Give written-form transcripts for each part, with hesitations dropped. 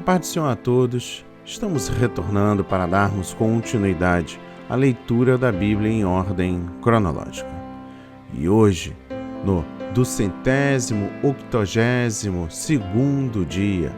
Paz do Senhor a todos. Estamos retornando para darmos continuidade à leitura da Bíblia em ordem cronológica. E hoje, no 282º dia,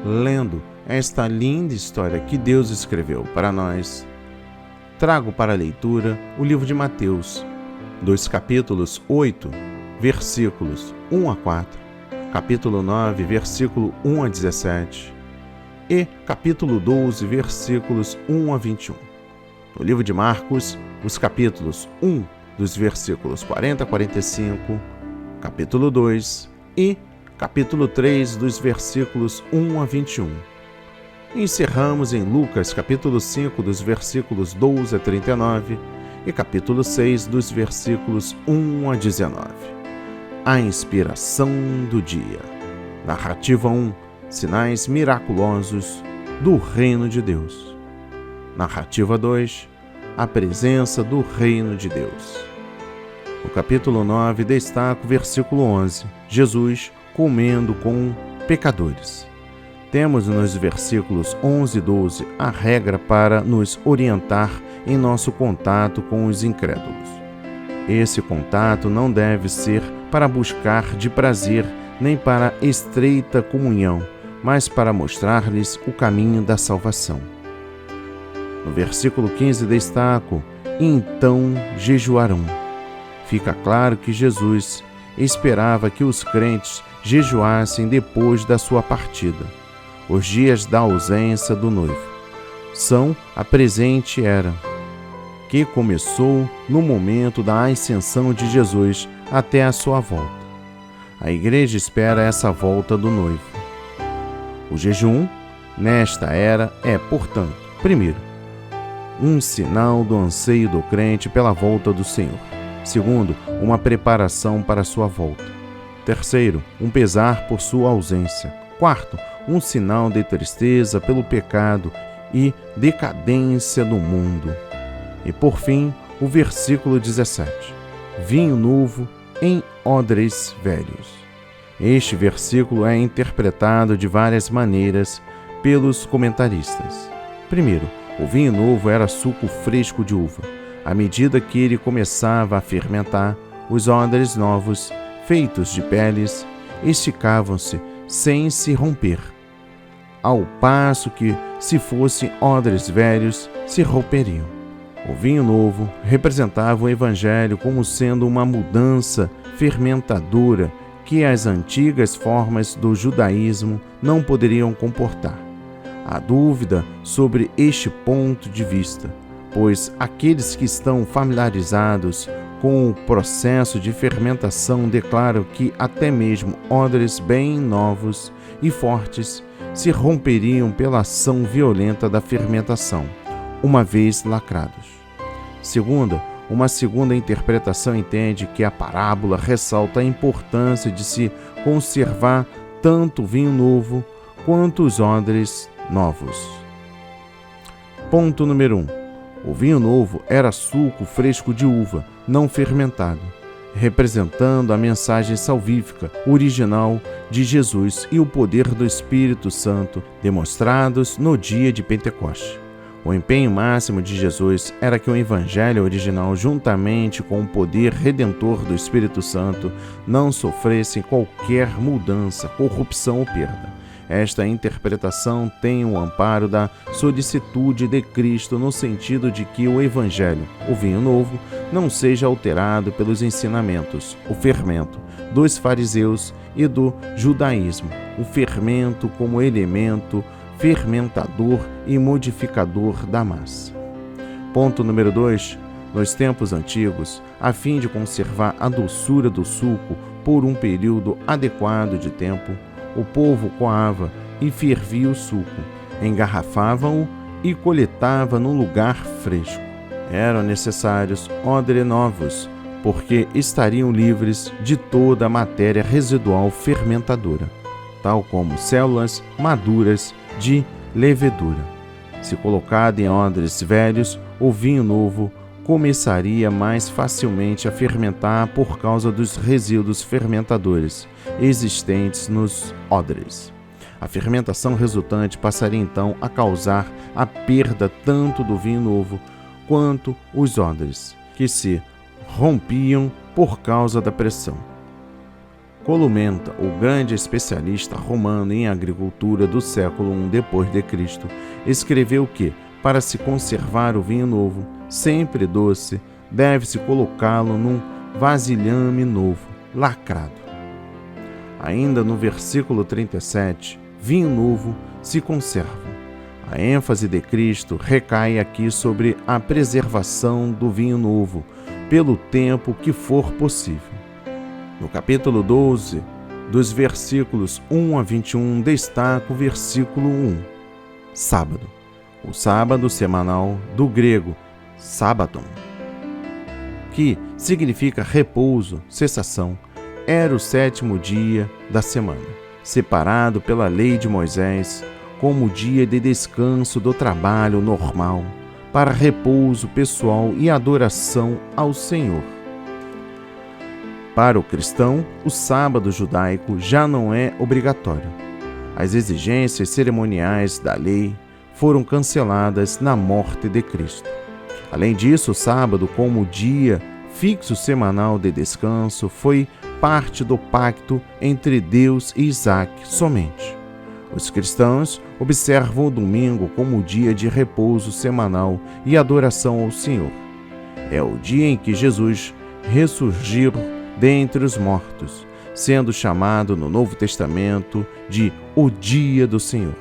lendo esta linda história que Deus escreveu para nós, trago para a leitura o livro de Mateus, dos capítulos 8, versículos 1 a 4, capítulo 9, versículo 1 a 17, e capítulo 12, versículos 1 a 21. No livro de Marcos, os capítulos 1, dos versículos 40 a 45, capítulo 2 e capítulo 3, dos versículos 1 a 21. E encerramos em Lucas, capítulo 5, dos versículos 12 a 39 e capítulo 6, dos versículos 1 a 19. A inspiração do dia. Narrativa 1. Sinais miraculosos do Reino de Deus. Narrativa 2. A presença do Reino de Deus. No capítulo 9, destaca o versículo 11. Jesus comendo com pecadores. Temos nos versículos 11 e 12 a regra para nos orientar em nosso contato com os incrédulos. Esse contato não deve ser para buscar de prazer nem para estreita comunhão, mas para mostrar-lhes o caminho da salvação. No versículo 15 destaco: então jejuarão. Fica claro que Jesus esperava que os crentes jejuassem depois da sua partida. Os dias da ausência do noivo são a presente era, que começou no momento da ascensão de Jesus até a sua volta. A igreja espera essa volta do noivo. O jejum, nesta era, é, portanto, primeiro, um sinal do anseio do crente pela volta do Senhor. Segundo, uma preparação para sua volta. Terceiro, um pesar por sua ausência. Quarto, um sinal de tristeza pelo pecado e decadência do mundo. E por fim, o versículo 17. Vinho novo em odres velhos. Este versículo é interpretado de várias maneiras pelos comentaristas. Primeiro, o vinho novo era suco fresco de uva. À medida que ele começava a fermentar, os odres novos, feitos de peles, esticavam-se sem se romper, ao passo que, se fossem odres velhos, se romperiam. O vinho novo representava o Evangelho como sendo uma mudança fermentadora que as antigas formas do judaísmo não poderiam comportar. Há dúvida sobre este ponto de vista, pois aqueles que estão familiarizados com o processo de fermentação declaram que até mesmo odres bem novos e fortes se romperiam pela ação violenta da fermentação, uma vez lacrados. Uma segunda interpretação entende que a parábola ressalta a importância de se conservar tanto o vinho novo quanto os odres novos. Ponto número 1. O vinho novo era suco fresco de uva, não fermentado, representando a mensagem salvífica original de Jesus e o poder do Espírito Santo demonstrados no dia de Pentecostes. O empenho máximo de Jesus era que o Evangelho original, juntamente com o poder redentor do Espírito Santo, não sofressem qualquer mudança, corrupção ou perda. Esta interpretação tem o amparo da solicitude de Cristo no sentido de que o Evangelho, o vinho novo, não seja alterado pelos ensinamentos, o fermento, dos fariseus e do judaísmo, o fermento como elemento fermentador e modificador da massa. Ponto número 2. Nos tempos antigos, a fim de conservar a doçura do suco por um período adequado de tempo, o povo coava e fervia o suco, engarrafava-o e coletava num lugar fresco. Eram necessários odres novos, porque estariam livres de toda a matéria residual fermentadora, tal como células maduras de levedura. Se colocado em odres velhos, o vinho novo começaria mais facilmente a fermentar por causa dos resíduos fermentadores existentes nos odres. A fermentação resultante passaria então a causar a perda tanto do vinho novo quanto os odres, que se rompiam por causa da pressão. Columenta, o grande especialista romano em agricultura do século I d.C., escreveu que, para se conservar o vinho novo, sempre doce, deve-se colocá-lo num vasilhame novo, lacrado. Ainda no versículo 37, vinho novo se conserva. A ênfase de Cristo recai aqui sobre a preservação do vinho novo, pelo tempo que for possível. No capítulo 12, dos versículos 1 a 21, destaca o versículo 1, sábado. O sábado semanal, do grego sábaton, que significa repouso, cessação, era o 7º dia da semana, separado pela lei de Moisés como dia de descanso do trabalho normal, para repouso pessoal e adoração ao Senhor. Para o cristão, o sábado judaico já não é obrigatório. As exigências cerimoniais da lei foram canceladas na morte de Cristo. Além disso, o sábado, como dia fixo semanal de descanso, foi parte do pacto entre Deus e Isaac somente. Os cristãos observam o domingo como dia de repouso semanal e adoração ao Senhor. É o dia em que Jesus ressurgiu dentre os mortos, sendo chamado no Novo Testamento de o Dia do Senhor.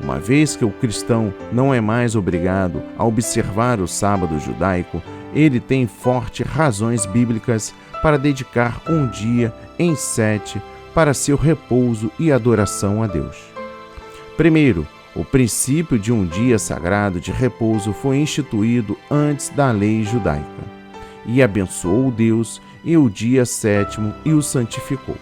Uma vez que o cristão não é mais obrigado a observar o sábado judaico, ele tem fortes razões bíblicas para dedicar um dia em 7 para seu repouso e adoração a Deus. Primeiro, o princípio de um dia sagrado de repouso foi instituído antes da lei judaica, e abençoou Deus e o dia 7º e o santificou.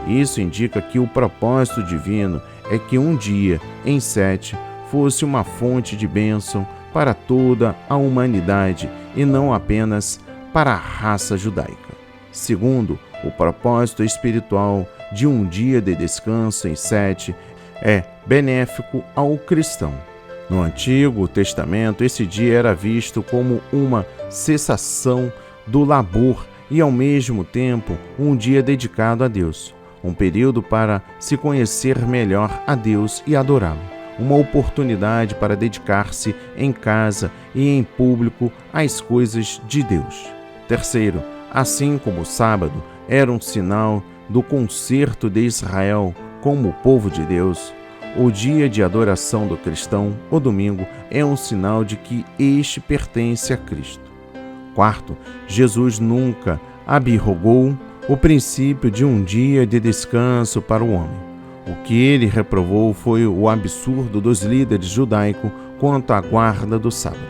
Isso indica que o propósito divino é que um dia em 7 fosse uma fonte de bênção para toda a humanidade e não apenas para a raça judaica. Segundo, o propósito espiritual de um dia de descanso em 7 é benéfico ao cristão. No Antigo Testamento, esse dia era visto como uma cessação do labor e, ao mesmo tempo, um dia dedicado a Deus, um período para se conhecer melhor a Deus e adorá-lo, uma oportunidade para dedicar-se em casa e em público às coisas de Deus. Terceiro, assim como o sábado era um sinal do concerto de Israel como o povo de Deus, o dia de adoração do cristão, o domingo, é um sinal de que este pertence a Cristo. Quarto, Jesus nunca abrogou o princípio de um dia de descanso para o homem. O que ele reprovou foi o absurdo dos líderes judaicos quanto à guarda do sábado.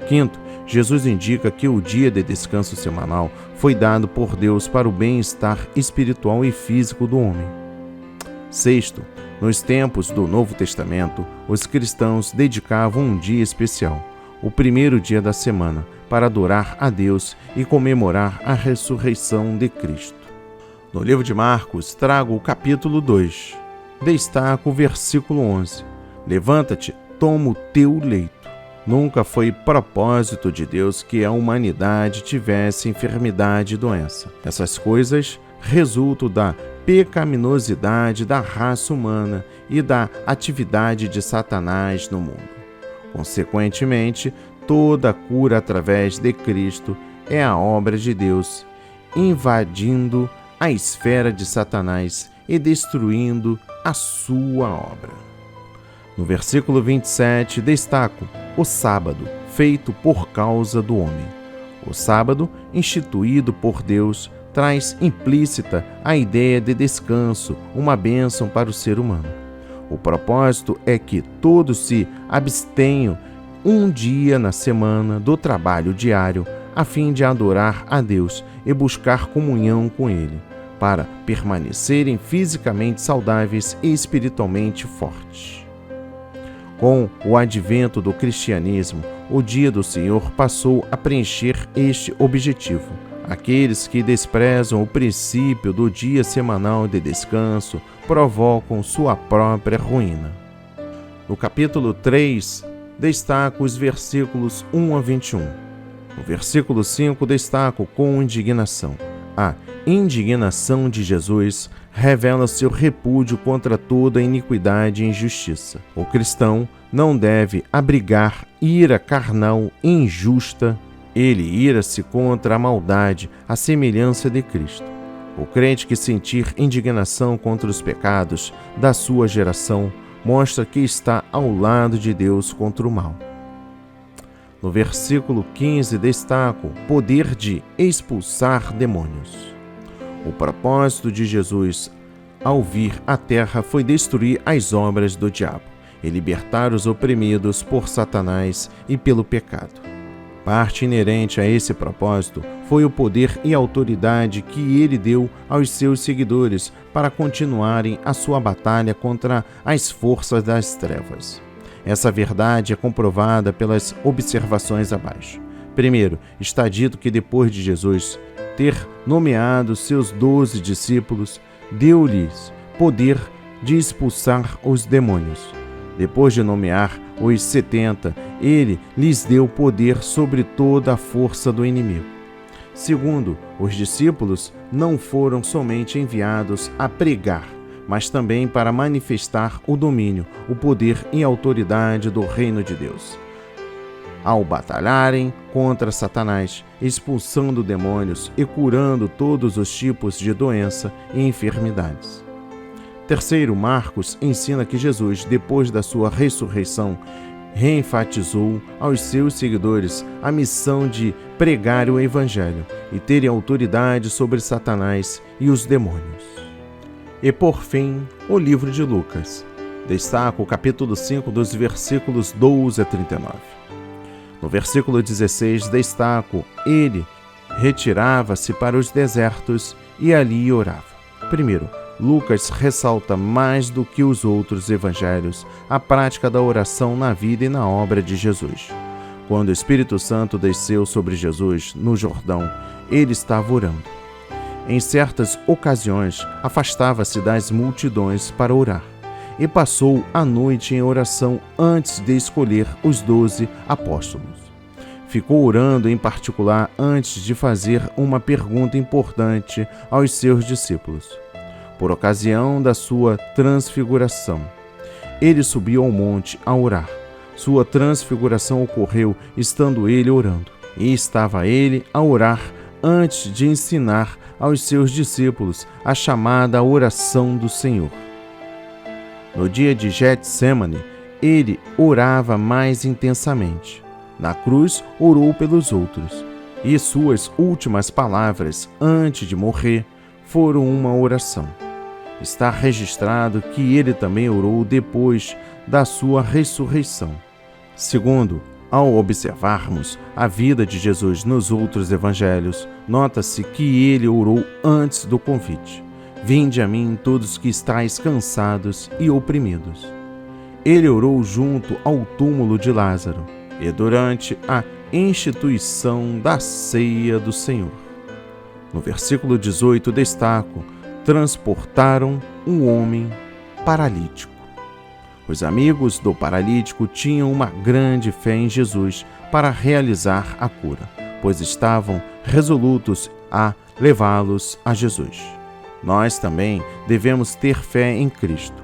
Quinto, Jesus indica que o dia de descanso semanal foi dado por Deus para o bem-estar espiritual e físico do homem. Sexto, nos tempos do Novo Testamento, os cristãos dedicavam um dia especial, o primeiro dia da semana, para adorar a Deus e comemorar a ressurreição de Cristo. No livro de Marcos, trago o capítulo 2. Destaco o versículo 11. Levanta-te, toma o teu leito. Nunca foi propósito de Deus que a humanidade tivesse enfermidade e doença. Essas coisas resultam da pecaminosidade da raça humana e da atividade de Satanás no mundo. Consequentemente, toda a cura através de Cristo é a obra de Deus, invadindo a esfera de Satanás e destruindo a sua obra. No versículo 27, destaco o sábado, feito por causa do homem. O sábado, instituído por Deus, traz implícita a ideia de descanso, uma bênção para o ser humano. O propósito é que todos se abstenham um dia na semana do trabalho diário, a fim de adorar a Deus e buscar comunhão com Ele, para permanecerem fisicamente saudáveis e espiritualmente fortes. Com o advento do cristianismo, o dia do Senhor passou a preencher este objetivo. Aqueles que desprezam o princípio do dia semanal de descanso provocam sua própria ruína. No capítulo 3, destaco os versículos 1 a 21. No versículo 5, destaco com indignação. A indignação de Jesus revela seu repúdio contra toda iniquidade e injustiça. O cristão não deve abrigar ira carnal e injusta. Ele ira-se contra a maldade, à semelhança de Cristo. O crente que sentir indignação contra os pecados da sua geração mostra que está ao lado de Deus contra o mal. No versículo 15, destaco o poder de expulsar demônios. O propósito de Jesus ao vir à terra foi destruir as obras do diabo e libertar os oprimidos por Satanás e pelo pecado. Parte inerente a esse propósito foi o poder e autoridade que ele deu aos seus seguidores para continuarem a sua batalha contra as forças das trevas. Essa verdade é comprovada pelas observações abaixo. Primeiro, está dito que depois de Jesus ter nomeado seus 12 discípulos, deu-lhes poder de expulsar os demônios. Depois de nomear os 70, ele lhes deu poder sobre toda a força do inimigo. Segundo, os discípulos não foram somente enviados a pregar, mas também para manifestar o domínio, o poder e a autoridade do reino de Deus. Ao batalharem contra Satanás, expulsando demônios e curando todos os tipos de doença e enfermidades. Terceiro, Marcos ensina que Jesus, depois da sua ressurreição, reenfatizou aos seus seguidores a missão de pregar o Evangelho e terem autoridade sobre Satanás e os demônios. E por fim, o livro de Lucas. Destaco o capítulo 5 dos versículos 12 a 39. No versículo 16, destaco: ele retirava-se para os desertos e ali orava. Primeiro, Lucas ressalta mais do que os outros evangelhos a prática da oração na vida e na obra de Jesus. Quando o Espírito Santo desceu sobre Jesus no Jordão, ele estava orando. Em certas ocasiões, afastava-se das multidões para orar e passou a noite em oração antes de escolher os 12 apóstolos. Ficou orando em particular antes de fazer uma pergunta importante aos seus discípulos. Por ocasião da sua transfiguração, ele subiu ao monte a orar. Sua transfiguração ocorreu estando ele orando, e estava ele a orar antes de ensinar aos seus discípulos a chamada oração do Senhor. No dia de Getsêmani, ele orava mais intensamente. Na cruz, orou pelos outros, e suas últimas palavras antes de morrer foram uma oração. Está registrado que ele também orou depois da sua ressurreição. Segundo, ao observarmos a vida de Jesus nos outros evangelhos, nota-se que ele orou antes do convite: vinde a mim todos que estáis cansados e oprimidos. Ele orou junto ao túmulo de Lázaro e durante a instituição da ceia do Senhor. No versículo 18, destaco: transportaram um homem paralítico. Os amigos do paralítico tinham uma grande fé em Jesus para realizar a cura, pois estavam resolutos a levá-los a Jesus. Nós também devemos ter fé em Cristo,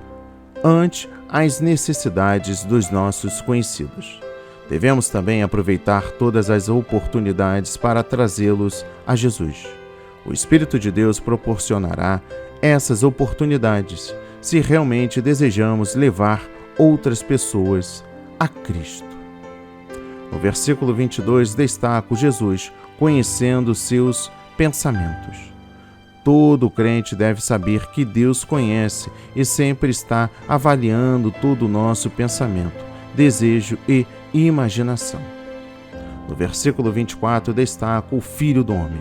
ante as necessidades dos nossos conhecidos. Devemos também aproveitar todas as oportunidades para trazê-los a Jesus. O Espírito de Deus proporcionará essas oportunidades se realmente desejamos levar outras pessoas a Cristo. No versículo 22, destaco Jesus conhecendo seus pensamentos. Todo crente deve saber que Deus conhece e sempre está avaliando todo o nosso pensamento, desejo e imaginação. No versículo 24, destaco o Filho do Homem.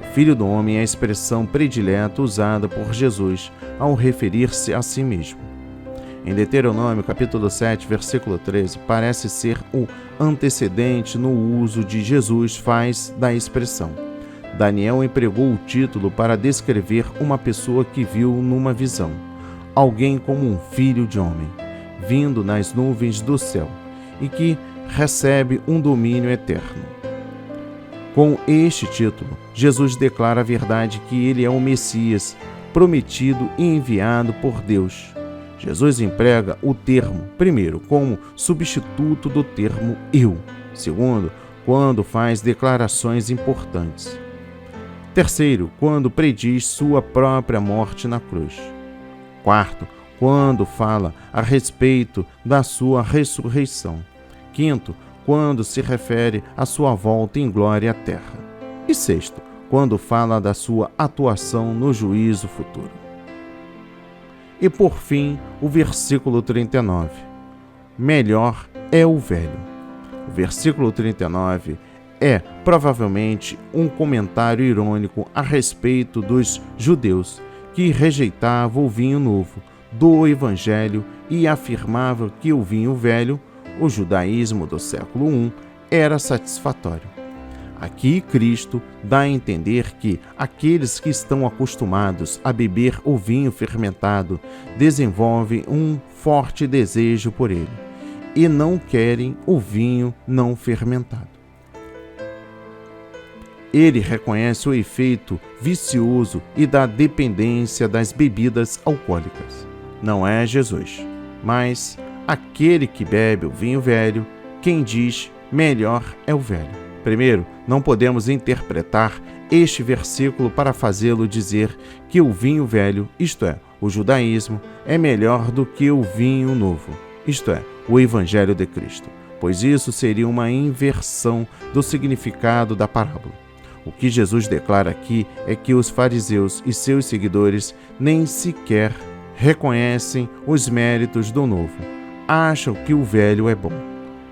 O Filho do Homem é a expressão predileta usada por Jesus ao referir-se a si mesmo. Em Deuteronômio, capítulo 7, versículo 13, parece ser o antecedente no uso de Jesus faz da expressão. Daniel empregou o título para descrever uma pessoa que viu numa visão. alguém como um filho de homem, vindo nas nuvens do céu, e que recebe um domínio eterno. Com este título, Jesus declara a verdade que ele é o Messias, prometido e enviado por Deus. Jesus emprega o termo, primeiro, como substituto do termo eu. Segundo, quando faz declarações importantes. Terceiro, quando prediz sua própria morte na cruz. Quarto, quando fala a respeito da sua ressurreição. Quinto, quando se refere à sua volta em glória à terra. E sexto, quando fala da sua atuação no juízo futuro. E por fim, o versículo 39. Melhor é o velho. O versículo 39 é provavelmente um comentário irônico a respeito dos judeus que rejeitavam o vinho novo do Evangelho e afirmavam que o vinho velho, o judaísmo do século I, era satisfatório. Aqui Cristo dá a entender que aqueles que estão acostumados a beber o vinho fermentado desenvolvem um forte desejo por ele e não querem o vinho não fermentado. Ele reconhece o efeito vicioso e da dependência das bebidas alcoólicas. Não é Jesus, mas aquele que bebe o vinho velho, quem diz melhor é o velho. Primeiro, não podemos interpretar este versículo para fazê-lo dizer que o vinho velho, isto é, o judaísmo, é melhor do que o vinho novo, isto é, o Evangelho de Cristo, pois isso seria uma inversão do significado da parábola. O que Jesus declara aqui é que os fariseus e seus seguidores nem sequer reconhecem os méritos do novo, acham que o velho é bom.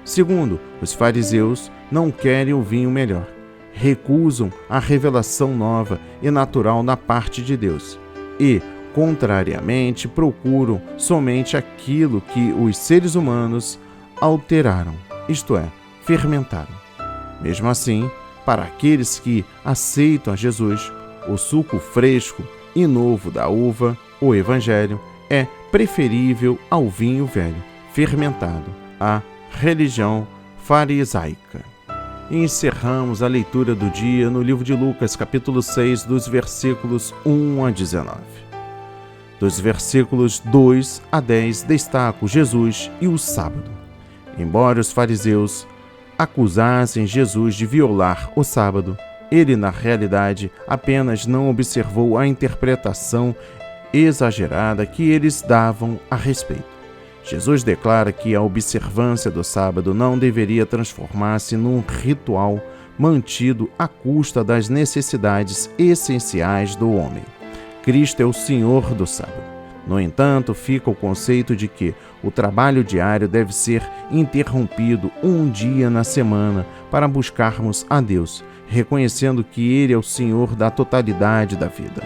Segundo, os fariseus não querem o vinho melhor, recusam a revelação nova e natural da parte de Deus e, contrariamente, procuram somente aquilo que os seres humanos alteraram, isto é, fermentaram. Mesmo assim, para aqueles que aceitam a Jesus, o suco fresco e novo da uva, o Evangelho, é preferível ao vinho velho, fermentado, a religião farisaica. E encerramos a leitura do dia no livro de Lucas, capítulo 6, dos versículos 1 a 19. Dos versículos 2 a 10 destaco Jesus e o sábado. Embora os fariseus acusassem Jesus de violar o sábado, ele, na realidade, apenas não observou a interpretação exagerada que eles davam a respeito. Jesus declara que a observância do sábado não deveria transformar-se num ritual mantido à custa das necessidades essenciais do homem. Cristo é o Senhor do sábado. No entanto, fica o conceito de que o trabalho diário deve ser interrompido um dia na semana para buscarmos a Deus, reconhecendo que Ele é o Senhor da totalidade da vida.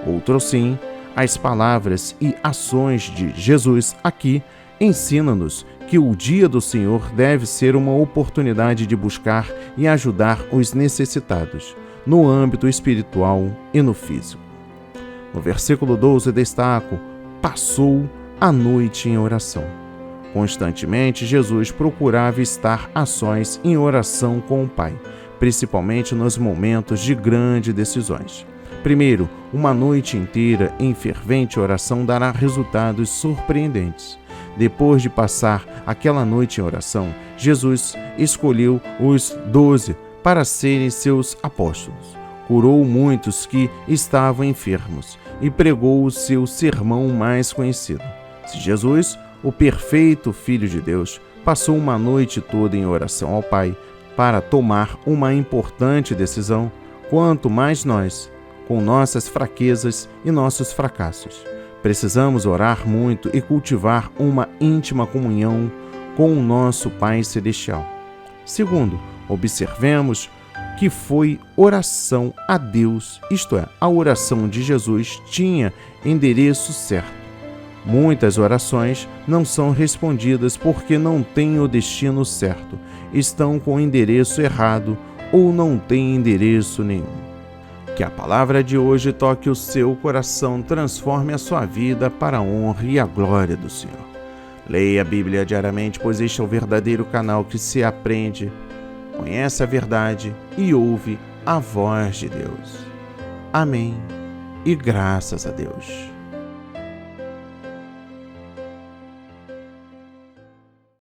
Outro sim, as palavras e ações de Jesus aqui ensina-nos que o dia do Senhor deve ser uma oportunidade de buscar e ajudar os necessitados, no âmbito espiritual e no físico. No versículo 12 destaco: passou a noite em oração. Constantemente, Jesus procurava estar a sós em oração com o Pai, principalmente nos momentos de grandes decisões. Primeiro, uma noite inteira em fervente oração dará resultados surpreendentes. Depois de passar aquela noite em oração, Jesus escolheu os 12 para serem seus apóstolos. Curou muitos que estavam enfermos e pregou o seu sermão mais conhecido. Se Jesus, o perfeito Filho de Deus, passou uma noite toda em oração ao Pai para tomar uma importante decisão, quanto mais nós, com nossas fraquezas e nossos fracassos, precisamos orar muito e cultivar uma íntima comunhão com o nosso Pai Celestial. Segundo, observemos que foi oração a Deus, isto é, a oração de Jesus tinha endereço certo. Muitas orações não são respondidas porque não têm o destino certo, estão com o endereço errado ou não têm endereço nenhum. Que a palavra de hoje toque o seu coração, transforme a sua vida para a honra e a glória do Senhor. Leia a Bíblia diariamente, pois este é o verdadeiro canal que se aprende, conhece a verdade e ouve a voz de Deus. Amém e graças a Deus.